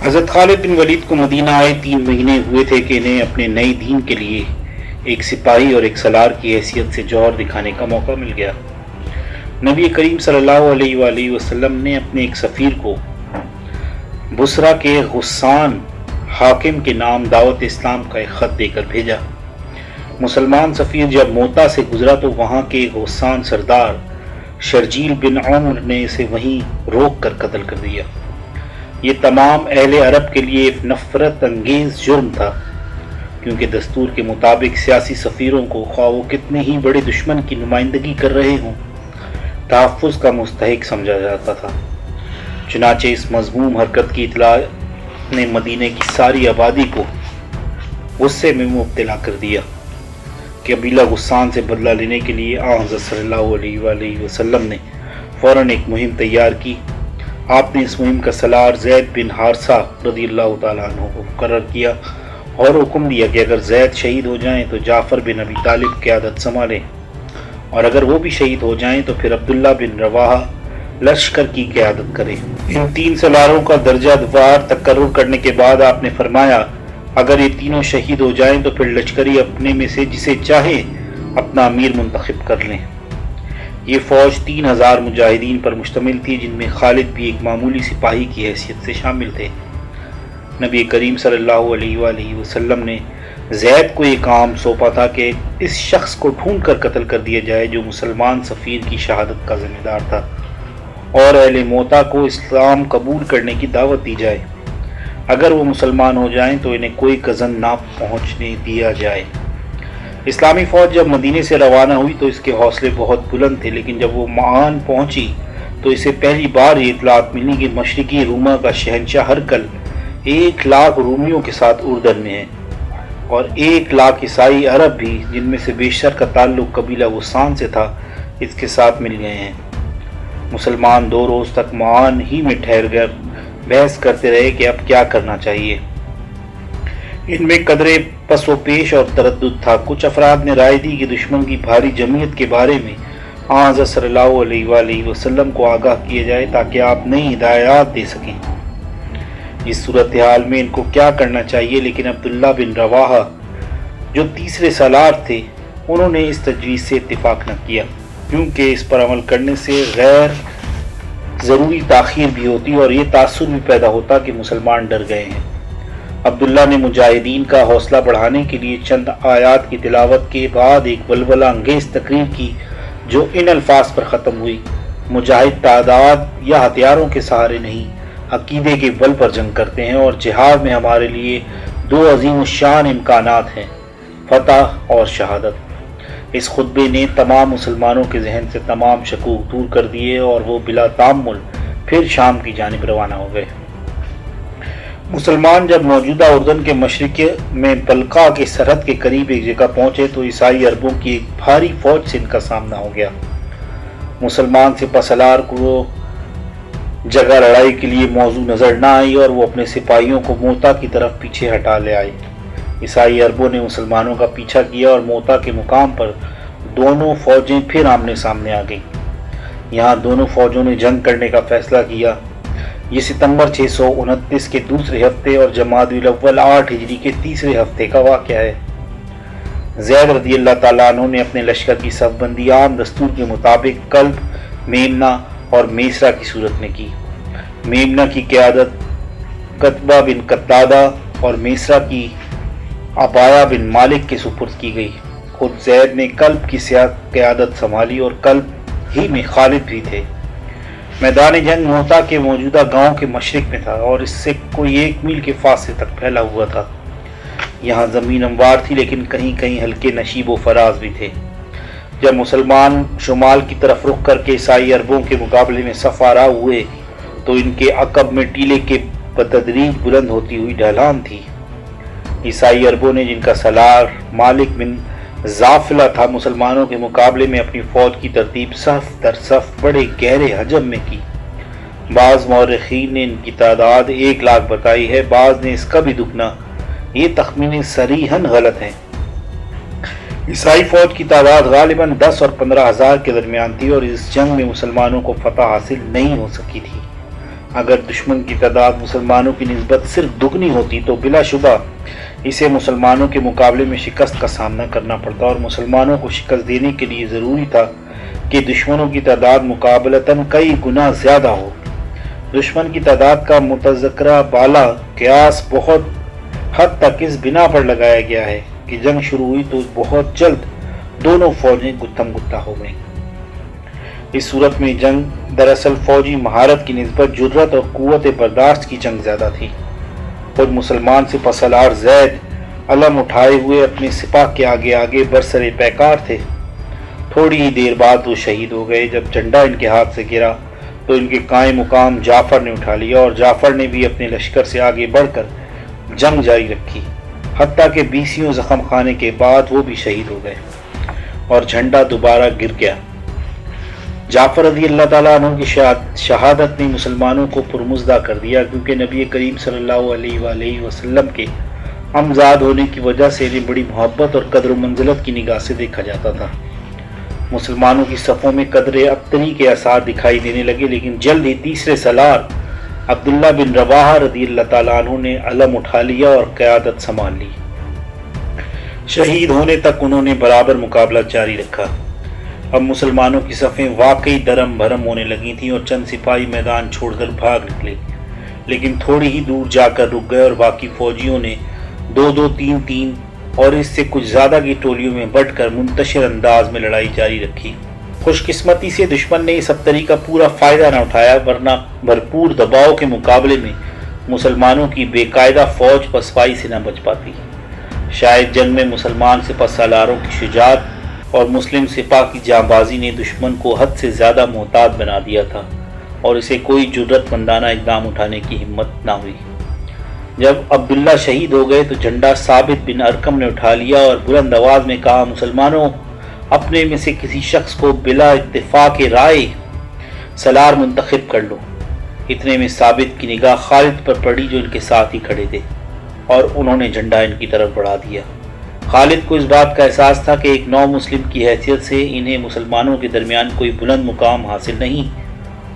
حضرت خالد بن ولید کو مدینہ آئے 3 مہینے ہوئے تھے کہ انہیں اپنے نئے دین کے لیے ایک سپاہی اور ایک سالار کی حیثیت سے جوہر دکھانے کا موقع مل گیا۔ نبی کریم صلی اللہ علیہ وآلہ وسلم نے اپنے ایک سفیر کو بصرہ کے غسان حاکم کے نام دعوت اسلام کا ایک خط دے کر بھیجا۔ مسلمان سفیر جب موتا سے گزرا تو وہاں کے غسان سردار شرجیل بن عمر نے اسے وہیں روک کر قتل کر دیا۔ یہ تمام اہل عرب کے لیے ایک نفرت انگیز جرم تھا، کیونکہ دستور کے مطابق سیاسی سفیروں کو خواہ وہ کتنے ہی بڑے دشمن کی نمائندگی کر رہے ہوں تحفظ کا مستحق سمجھا جاتا تھا۔ چنانچہ اس مذموم حرکت کی اطلاع نے مدینے کی ساری آبادی کو غصے میں مبتلا کر دیا۔ قبیلہ غسان سے بدلہ لینے کے لیے حضرت صلی اللہ علیہ وآلہ وسلم نے فوراً ایک مہم تیار کی۔ آپ نے اس مہم کا سالار زید بن حارثہ رضی اللہ تعالیٰ عنہ کو مقرر کیا اور حکم دیا کہ اگر زید شہید ہو جائیں تو جعفر بن ابی طالب قیادت سنبھالیں، اور اگر وہ بھی شہید ہو جائیں تو پھر عبداللہ بن رواحہ لشکر کی قیادت کریں۔ ان 3 سالاروں کا درجہ وار تقرر کرنے کے بعد آپ نے فرمایا اگر یہ تینوں شہید ہو جائیں تو پھر لشکری اپنے میں سے جسے چاہے اپنا امیر منتخب کر لیں۔ یہ فوج 3000 مجاہدین پر مشتمل تھی، جن میں خالد بھی ایک معمولی سپاہی کی حیثیت سے شامل تھے۔ نبی کریم صلی اللہ علیہ وآلہ وسلم نے زید کو یہ کام سونپا تھا کہ اس شخص کو ڈھونڈ کر قتل کر دیا جائے جو مسلمان سفیر کی شہادت کا ذمہ دار تھا، اور اہل موتا کو اسلام قبول کرنے کی دعوت دی جائے۔ اگر وہ مسلمان ہو جائیں تو انہیں کوئی قزن نہ پہنچنے دیا جائے۔ اسلامی فوج جب مدینے سے روانہ ہوئی تو اس کے حوصلے بہت بلند تھے، لیکن جب وہ معان پہنچی تو اسے پہلی بار یہ اطلاعات ملی کہ مشرقی روما کا شہنشاہ ہرقل 1 لاکھ رومیوں کے ساتھ اردن میں ہے، اور 1 لاکھ عیسائی عرب بھی، جن میں سے بیشتر کا تعلق قبیلہ غسان سے تھا، اس کے ساتھ مل گئے ہیں۔ مسلمان 2 روز تک معان ہی میں ٹھہر کر بحث کرتے رہے کہ اب کیا کرنا چاہیے۔ ان میں قدرے پس و پیش اور تردد تھا۔ کچھ افراد نے رائے دی کہ دشمن کی بھاری جمعیت کے بارے میں حضرت صلی اللہ علیہ وآلہ وسلم کو آگاہ کیا جائے تاکہ آپ نئی ہدایات دے سکیں۔ اس صورتحال میں ان کو کیا کرنا چاہیے، لیکن عبداللہ بن رواحہ جو تیسرے سالار تھے انہوں نے اس تجویز سے اتفاق نہ کیا، کیونکہ اس پر عمل کرنے سے غیر ضروری تاخیر بھی ہوتی اور یہ تاثر بھی پیدا ہوتا کہ مسلمان ڈر گئے ہیں۔ عبداللہ نے مجاہدین کا حوصلہ بڑھانے کے لیے چند آیات کی تلاوت کے بعد ایک ولولہ انگیز تقریر کی جو ان الفاظ پر ختم ہوئی: مجاہد تعداد یا ہتھیاروں کے سہارے نہیں، عقیدے کے بل پر جنگ کرتے ہیں، اور جہاد میں ہمارے لیے 2 عظیم الشان امکانات ہیں، فتح اور شہادت۔ اس خطبے نے تمام مسلمانوں کے ذہن سے تمام شکوک دور کر دیے اور وہ بلا تامل پھر شام کی جانب روانہ ہو گئے۔ مسلمان جب موجودہ اردن کے مشرق میں بلقا کے سرحد کے قریب ایک جگہ پہنچے تو عیسائی عربوں کی ایک بھاری فوج سے ان کا سامنا ہو گیا۔ مسلمان سپہ سالار کو جگہ لڑائی کے لیے موزوں نظر نہ آئی اور وہ اپنے سپاہیوں کو موتا کی طرف پیچھے ہٹا لے آئے۔ عیسائی عربوں نے مسلمانوں کا پیچھا کیا اور موتا کے مقام پر دونوں فوجیں پھر آمنے سامنے آ گئیں۔ یہاں دونوں فوجوں نے جنگ کرنے کا فیصلہ کیا۔ یہ ستمبر 629 کے دوسرے ہفتے اور جمادی الاول 8 ہجری کے تیسرے ہفتے کا واقعہ ہے۔ زید رضی اللہ تعالیٰ عنہ نے اپنے لشکر کی صف بندی عام دستور کے مطابق کلب، میمنہ اور میسرہ کی صورت میں کی۔ میمنہ کی قیادت قتبہ بن قتادہ اور میسرہ کی عبایہ بن مالک کے سپرد کی گئی۔ خود زید نے کلب کی قیادت سنبھالی اور کلب ہی میں خالد بھی تھے۔ میدان جنگ موتا کے موجودہ گاؤں کے مشرق میں تھا اور اس سے کوئی 1 میل کے فاصلے تک پھیلا ہوا تھا۔ یہاں زمین ہموار تھی لیکن کہیں کہیں ہلکے نشیب و فراز بھی تھے۔ جب مسلمان شمال کی طرف رخ کر کے عیسائی عربوں کے مقابلے میں صف آرا ہوئے تو ان کے عقب میں ٹیلے کے بتدریج بلند ہوتی ہوئی ڈھلان تھی۔ عیسائی عربوں نے، جن کا سالار مالک بن زافلہ تھا، مسلمانوں کے مقابلے میں اپنی فوج کی ترتیب صف در صف بڑے گہرے حجم میں کی۔ بعض مورخین نے ان کی تعداد 1 لاکھ بتائی ہے، بعض نے اس کا بھی دگنا۔ یہ تخمینے صریحاً غلط ہیں۔ عیسائی فوج کی تعداد غالباً 10 اور 15 ہزار کے درمیان تھی اور اس جنگ میں مسلمانوں کو فتح حاصل نہیں ہو سکی تھی۔ اگر دشمن کی تعداد مسلمانوں کی نسبت صرف دگنی ہوتی تو بلا شبہ اسے مسلمانوں کے مقابلے میں شکست کا سامنا کرنا پڑتا، اور مسلمانوں کو شکست دینے کے لیے ضروری تھا کہ دشمنوں کی تعداد مقابلتاً کئی گنا زیادہ ہو۔ دشمن کی تعداد کا متذکرہ بالا قیاس بہت حد تک اس بنا پر لگایا گیا ہے کہ جنگ شروع ہوئی تو بہت جلد دونوں فوجیں گتھم گتھا ہو گئیں۔ اس صورت میں جنگ دراصل فوجی مہارت کی نسبت جرأت اور قوت برداشت کی جنگ زیادہ تھی۔ خود مسلمان سپہ سالار زید علم اٹھائے ہوئے اپنے سپاہ کے آگے آگے برسر پیکار تھے۔ تھوڑی ہی دیر بعد وہ شہید ہو گئے۔ جب جھنڈا ان کے ہاتھ سے گرا تو ان کے قائم مقام جعفر نے اٹھا لیا، اور جعفر نے بھی اپنے لشکر سے آگے بڑھ کر جنگ جاری رکھی، حتیٰ کہ 20 زخم خانے کے بعد وہ بھی شہید ہو گئے اور جھنڈا دوبارہ گر گیا۔ جعفر رضی اللہ تعالیٰ عنہ کی شہادت نے مسلمانوں کو پرمزدہ کر دیا، کیونکہ نبی کریم صلی اللہ علیہ وآلہ وسلم کے امزاد ہونے کی وجہ سے انہیں بڑی محبت اور قدر و منزلت کی نگاہ سے دیکھا جاتا تھا۔ مسلمانوں کی صفوں میں قدر ابتری کے آثار دکھائی دینے لگے، لیکن جلد ہی تیسرے سالار عبداللہ بن رواحہ رضی اللہ تعالیٰ عنہ نے علم اٹھا لیا اور قیادت سنبھال لی۔ شہید ہونے تک انہوں نے برابر مقابلہ جاری رکھا۔ اب مسلمانوں کی صفیں واقعی درم بھرم ہونے لگی تھیں اور چند سپاہی میدان چھوڑ کر بھاگ نکلے، لیکن تھوڑی ہی دور جا کر رک گئے اور باقی فوجیوں نے 2-2 3-3 اور اس سے کچھ زیادہ کی ٹولیوں میں بٹ کر منتشر انداز میں لڑائی جاری رکھی۔ خوش قسمتی سے دشمن نے اس ابتری کا پورا فائدہ نہ اٹھایا، ورنہ بھرپور دباؤ کے مقابلے میں مسلمانوں کی بے قاعدہ فوج پسپائی سے نہ بچ پاتی۔ شاید جنگ میں مسلمان سپہ سالاروں کی شجاعت اور مسلم سپاہ کی جانبازی نے دشمن کو حد سے زیادہ محتاط بنا دیا تھا اور اسے کوئی جرأت مندانہ اقدام اٹھانے کی ہمت نہ ہوئی۔ جب عبداللہ شہید ہو گئے تو جھنڈا ثابت بن ارقم نے اٹھا لیا اور بلند آواز میں کہا، مسلمانوں، اپنے میں سے کسی شخص کو بلا اتفاق رائے سالار منتخب کر لو۔ اتنے میں ثابت کی نگاہ خالد پر پڑی جو ان کے ساتھ ہی کھڑے تھے، اور انہوں نے جھنڈا ان کی طرف بڑھا دیا۔ خالد کو اس بات کا احساس تھا کہ ایک نو مسلم کی حیثیت سے انہیں مسلمانوں کے درمیان کوئی بلند مقام حاصل نہیں،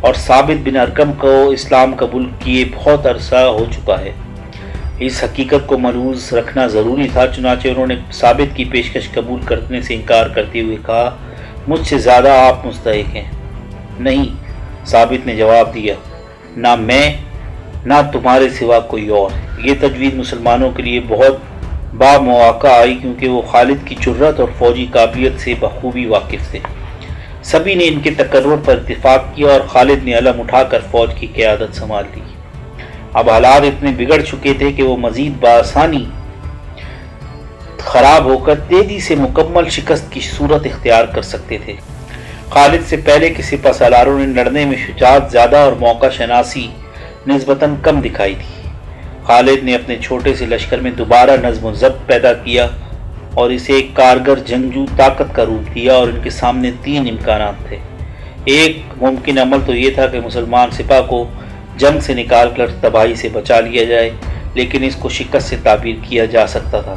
اور ثابت بن ارقم کو اسلام قبول کیے بہت عرصہ ہو چکا ہے۔ اس حقیقت کو ملحوظ رکھنا ضروری تھا، چنانچہ انہوں نے ثابت کی پیشکش قبول کرنے سے انکار کرتے ہوئے کہا، مجھ سے زیادہ آپ مستحق ہیں۔ نہیں، ثابت نے جواب دیا، نہ میں نہ تمہارے سوا کوئی اور۔ یہ تجویز مسلمانوں کے لیے بہت بامواقع آئی، کیونکہ وہ خالد کی جرأت اور فوجی قابلیت سے بخوبی واقف تھے۔ سبھی نے ان کے تقرر پر اتفاق کیا اور خالد نے علم اٹھا کر فوج کی قیادت سنبھال لی۔ اب حالات اتنے بگڑ چکے تھے کہ وہ مزید بآسانی خراب ہو کر تیزی سے مکمل شکست کی صورت اختیار کر سکتے تھے۔ خالد سے پہلے کے سپہ سالاروں نے لڑنے میں شجاعت زیادہ اور موقع شناسی نسبتاً کم دکھائی تھی۔ خالد نے اپنے چھوٹے سے لشکر میں دوبارہ نظم و ضبط پیدا کیا اور اسے ایک کارگر جنگجو طاقت کا روپ دیا، اور ان کے سامنے 3 امکانات تھے۔ ایک ممکن عمل تو یہ تھا کہ مسلمان سپاہ کو جنگ سے نکال کر تباہی سے بچا لیا جائے، لیکن اس کو شکست سے تعبیر کیا جا سکتا تھا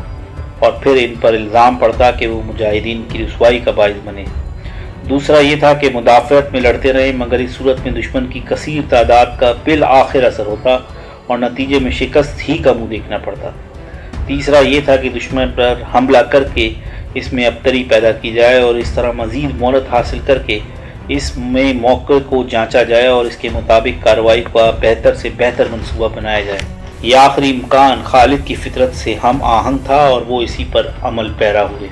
اور پھر ان پر الزام پڑتا کہ وہ مجاہدین کی رسوائی کا باعث بنے۔ دوسرا یہ تھا کہ مدافعت میں لڑتے رہے، مگر اس صورت میں دشمن کی کثیر تعداد کا بالآخر اثر ہوتا اور نتیجے میں شکست ہی کا منہ دیکھنا پڑتا۔ تیسرا یہ تھا کہ دشمن پر حملہ کر کے اس میں ابتری پیدا کی جائے اور اس طرح مزید مہلت حاصل کر کے اس میں موقع کو جانچا جائے اور اس کے مطابق کارروائی کا بہتر سے بہتر منصوبہ بنایا جائے۔ یہ آخری امکان خالد کی فطرت سے ہم آہنگ تھا اور وہ اسی پر عمل پیرا ہوئے۔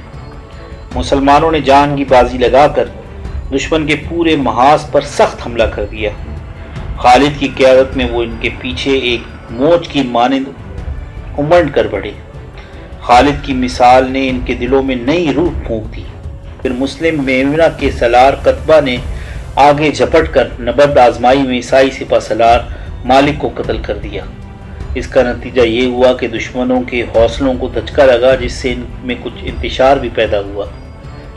مسلمانوں نے جان کی بازی لگا کر دشمن کے پورے محاذ پر سخت حملہ کر دیا۔ خالد کی قیادت میں وہ ان کے پیچھے ایک موج کی مانند امنڈ کر بڑھے۔ خالد کی مثال نے ان کے دلوں میں نئی روح پھونک دی۔ پھر مسلم میمنہ کے سالار قطبہ نے آگے جھپٹ کر نبرد آزمائی میں عیسائی سپہ سالار مالک کو قتل کر دیا۔ اس کا نتیجہ یہ ہوا کہ دشمنوں کے حوصلوں کو دھچکا لگا، جس سے ان میں کچھ انتشار بھی پیدا ہوا۔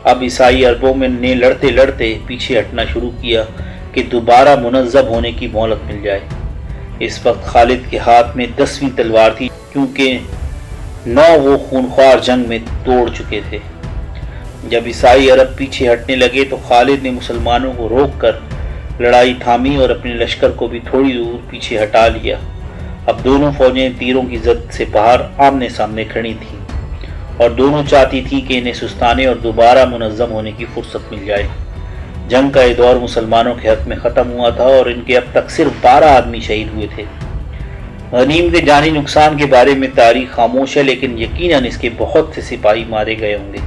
اب عیسائی عربوں نے لڑتے لڑتے پیچھے ہٹنا شروع کیا کہ دوبارہ منظم ہونے کی مہلت مل جائے۔ اس وقت خالد کے ہاتھ میں 10ویں تلوار تھی، کیونکہ 9 وہ خونخوار جنگ میں توڑ چکے تھے۔ جب عیسائی عرب پیچھے ہٹنے لگے تو خالد نے مسلمانوں کو روک کر لڑائی تھامی اور اپنے لشکر کو بھی تھوڑی دور پیچھے ہٹا لیا۔ اب دونوں فوجیں تیروں کی زد سے باہر آمنے سامنے کھڑی تھیں اور دونوں چاہتی تھیں کہ انہیں سستانے اور دوبارہ منظم ہونے کی فرصت مل جائے۔ جنگ کا یہ دور مسلمانوں کے حق میں ختم ہوا تھا اور ان کے اب تک صرف 12 آدمی شہید ہوئے تھے۔ غنیم کے جانی نقصان کے بارے میں تاریخ خاموش ہے، لیکن یقیناً اس کے بہت سے سپاہی مارے گئے ہوں گے،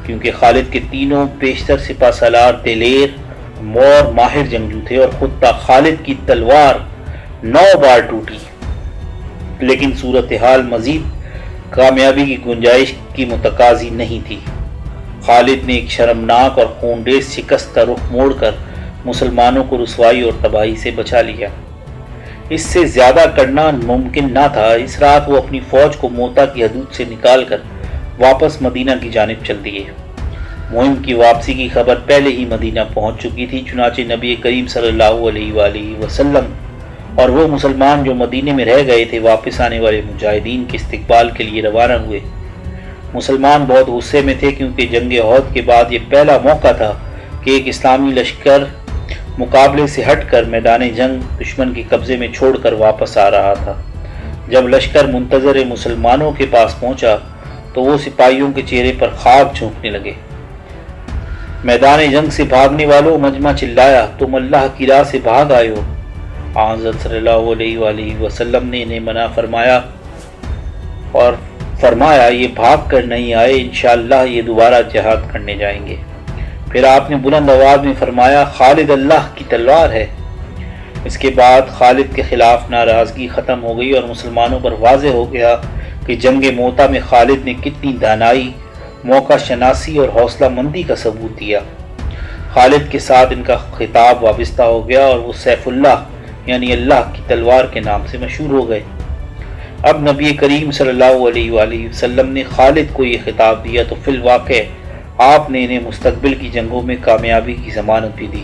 کیونکہ خالد کے تینوں بیشتر سپہ سالار دلیر، مور، ماہر جنگجو تھے اور خود خالد کی تلوار 9 بار ٹوٹی، لیکن صورتحال مزید کامیابی کی گنجائش کی متقاضی نہیں تھی۔ خالد نے ایک شرمناک اور خونریز شکست کا رخ موڑ کر مسلمانوں کو رسوائی اور تباہی سے بچا لیا۔ اس سے زیادہ کرنا ممکن نہ تھا۔ اس رات وہ اپنی فوج کو موتا کی حدود سے نکال کر واپس مدینہ کی جانب چل دیے۔ مہم کی واپسی کی خبر پہلے ہی مدینہ پہنچ چکی تھی، چنانچہ نبی کریم صلی اللہ علیہ وآلہ وسلم اور وہ مسلمان جو مدینے میں رہ گئے تھے واپس آنے والے مجاہدین کے استقبال کے لیے روانہ ہوئے۔ مسلمان بہت غصے میں تھے، کیونکہ جنگ احد کے بعد یہ پہلا موقع تھا کہ ایک اسلامی لشکر مقابلے سے ہٹ کر میدان جنگ دشمن کے قبضے میں چھوڑ کر واپس آ رہا تھا۔ جب لشکر منتظر مسلمانوں کے پاس پہنچا تو وہ سپاہیوں کے چہرے پر خاک جھونکنے لگے۔ میدان جنگ سے بھاگنے والوں، مجمع چلایا، تم اللہ کی راہ سے بھاگ آئے ہو۔ حضرت صلی اللہ علیہ وآلہ وسلم نے انہیں منع فرمایا اور فرمایا یہ بھاگ کر نہیں آئے، انشاءاللہ یہ دوبارہ جہاد کرنے جائیں گے۔ پھر آپ نے بلند آواز میں فرمایا خالد اللہ کی تلوار ہے۔ اس کے بعد خالد کے خلاف ناراضگی ختم ہو گئی اور مسلمانوں پر واضح ہو گیا کہ جنگ موتا میں خالد نے کتنی دانائی، موقع شناسی اور حوصلہ مندی کا ثبوت دیا۔ خالد کے ساتھ ان کا خطاب وابستہ ہو گیا اور وہ سیف اللہ یعنی اللہ کی تلوار کے نام سے مشہور ہو گئے۔ اب نبی کریم صلی اللہ علیہ وآلہ وسلم نے خالد کو یہ خطاب دیا تو فی الواقع آپ نے انہیں مستقبل کی جنگوں میں کامیابی کی ضمانت بھی دی۔